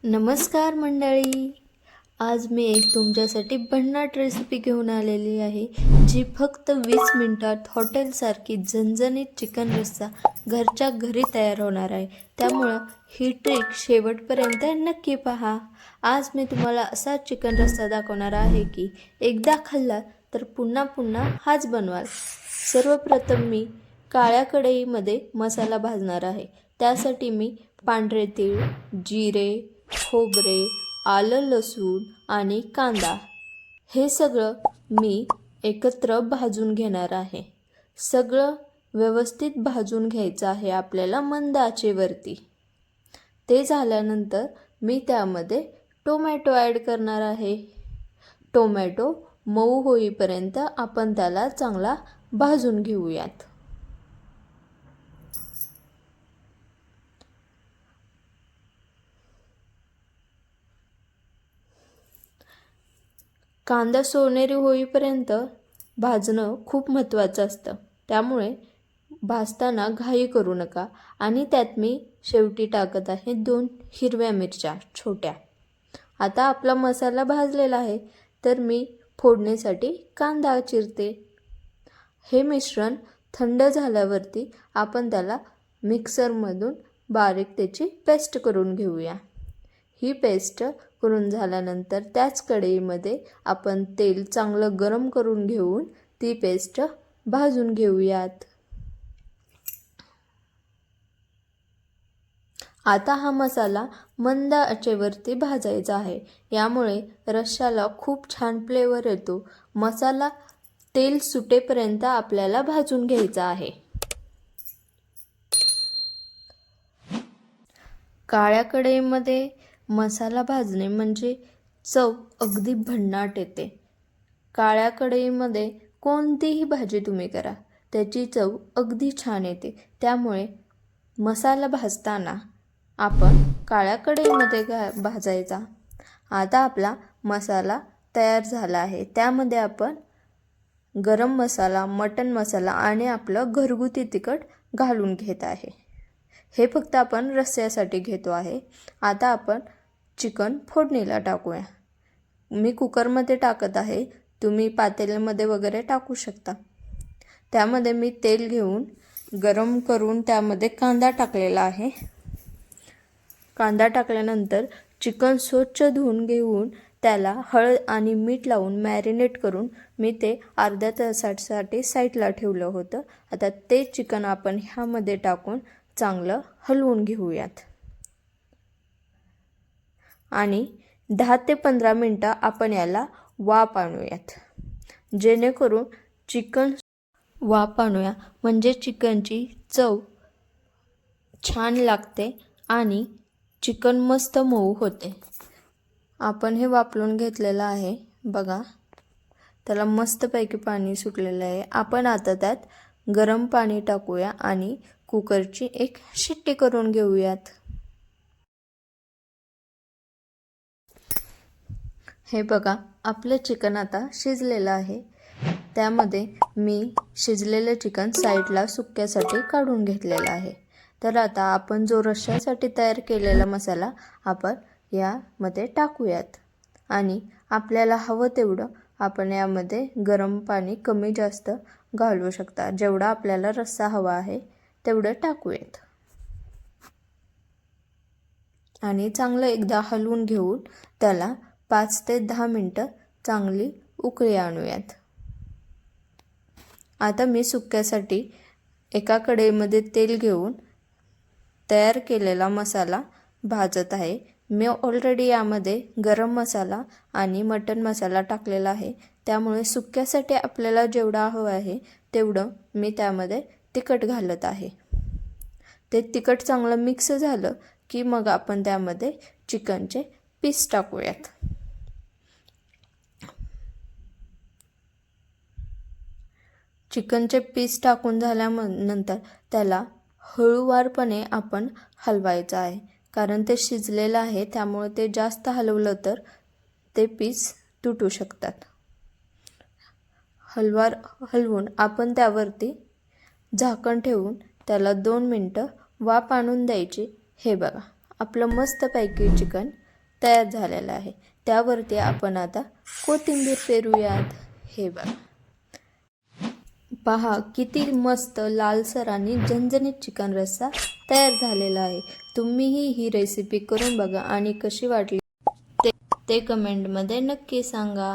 नमस्कार मंडळी. आज मी एक तुमच्यासाठी भन्नाट रेसिपी घेऊन आलेली आहे, जी फक्त 20 मिनिटात हॉटेलसारखी झणझणीत चिकन रस्सा घरच्या घरी तयार होणार आहे. त्यामुळं ही ट्रिक शेवटपर्यंत नक्की पहा. आज मी तुम्हाला असा चिकन रस्सा दाखवणार आहे की एकदा खाल्ला तर पुन्हा पुन्हा हाच बनवाल. सर्वप्रथम मी काळ्या कढईमध्ये मसाला भाजणार आहे. त्यासाठी मी पांढरे तीळ, जिरे, खोबरे, आलं, लसूण आणि कांदा हे सगळं मी एकत्र भाजून घेणार आहे. सगळं व्यवस्थित भाजून घ्यायचं आहे आपल्याला मंद आचेवरती. ते झाल्यानंतर मी त्यामध्ये टोमॅटो ॲड करणार आहे. टोमॅटो मऊ होईपर्यंत आपण त्याला चांगला भाजून घेऊयात. कांदा सोनेरी होईपर्यंत भाजणं खूप महत्त्वाचं असतं. त्यामुळे भाजताना घाई करू नका. आणि त्यात मी शेवटी टाकत आहे 2 हिरव्या मिरच्या छोट्या. आता आपला मसाला भाजलेला आहे, तर मी फोडणीसाठी कांदा चिरते. हे मिश्रण थंड झाल्यावरती आपण त्याला मिक्सरमधून बारीक त्याची पेस्ट करून घेऊया. ही पेस्ट करून झाल्यानंतर त्याच कढईमध्ये आपण तेल चांगलं गरम करून घेऊन ती पेस्ट भाजून घेऊयात. आता हा मसाला मंद आचेवरती भाजायचा आहे. यामुळे रश्श्याला खूप छान फ्लेवर येतो. मसाला तेल सुटेपर्यंत आपल्याला भाजून घ्यायचा आहे. काळ्या कढईमध्ये मसाला भाजणे म्हणजे चव अगदी भन्नाट येते. काळ्या कढईमध्ये कोणतीही भाजी तुम्ही करा, त्याची चव अगदी छान येते. त्यामुळे मसाला भाजताना आपण काळ्या कढईमध्ये भाजायचा. आता आपला मसाला तयार झाला आहे. त्यामध्ये आपण गरम मसाला, मटण मसाला आणि आपलं घरगुती तिखट घालून घेत आहे. हे फक्त आपण रस्स्यासाठी घेतो आहे. आता आपण चिकन फोडणीला टाकूया. मी कुकरमध्ये टाकत आहे, तुम्ही पातेल्यामध्ये वगैरे टाकू शकता. त्यामध्ये मी तेल घेऊन गरम करून त्यामध्ये कांदा टाकलेला आहे. कांदा टाकल्यानंतर चिकन स्वच्छ धुवून घेऊन त्याला हळद आणि मीठ लावून मॅरिनेट करून मी ते अर्ध्या तासासाठी साईडला ठेवलं होतं. आता ते चिकन आपण ह्यामध्ये टाकून चांगलं हलवून घेऊयात. आणि 10 ते 15 मिनटं आपण याला वाफ आणूयात. जेणेकरून चिकन वाफ आणूया म्हणजे चिकनची चव छान लागते आणि चिकन मस्त मऊ होते. आपण हे वाफलून घेतलेलं आहे बघा. त्याला मस्तपैकी पाणी सुटलेलं आहे. आपण आता त्यात गरम पाणी टाकूया आणि कुकरची एक शिट्टी करून घेऊयात. हे बघा, आपलं चिकन आता शिजलेलं आहे. त्यामध्ये मी शिजलेलं चिकन साईडला सुक्यासाठी काढून घेतलेलं आहे. तर आता आपण जो रश्श्यासाठी तयार केलेला मसाला आपण यामध्ये टाकूयात. आणि आपल्याला हवं तेवढं आपण यामध्ये गरम पाणी कमी जास्त घालू शकता. जेवढा आपल्याला रस्सा हवा आहे तेवढं टाकूयात. आणि चांगलं एकदा हलवून घेऊन त्याला 5 ते 10 मिनटं चांगली उकळी आणूयात. आता मी सुक्यासाठी एका कढईमध्ये तेल घेऊन तयार केलेला मसाला भाजत आहे. मी ऑलरेडी यामध्ये गरम मसाला आणि मटण मसाला टाकलेला आहे. त्यामुळे सुक्यासाठी आपल्याला जेवढा हवं आहे तेवढं मी त्यामध्ये तिखट घालत आहे. ते तिखट चांगलं मिक्स झालं की मग आपण त्यामध्ये चिकनचे पीस टाकूयात. चिकनचे पीस टाकून झाल्यानंतर त्याला हळूवारपणे आपण हलवायचं आहे. कारण ते शिजलेलं आहे, त्यामुळे ते जास्त हलवलं तर ते पीस तुटू शकतात. हलवून आपण त्यावरती झाकण ठेवून त्याला 2 मिनटं वाफ आणून द्यायची. हे बघा, आपलं मस्तपैकी चिकन तयार झालेला आहे. त्यावरती आपण आता कोथिंबीर पेरूयात. हे बघा, पहा किती मस्त लालसर आणि झणझणीत चिकन रस्सा तयार झालेला आहे. तुम्हीही ही रेसिपी करून बघा आणि कशी वाटली ते कमेंटमध्ये नक्की सांगा.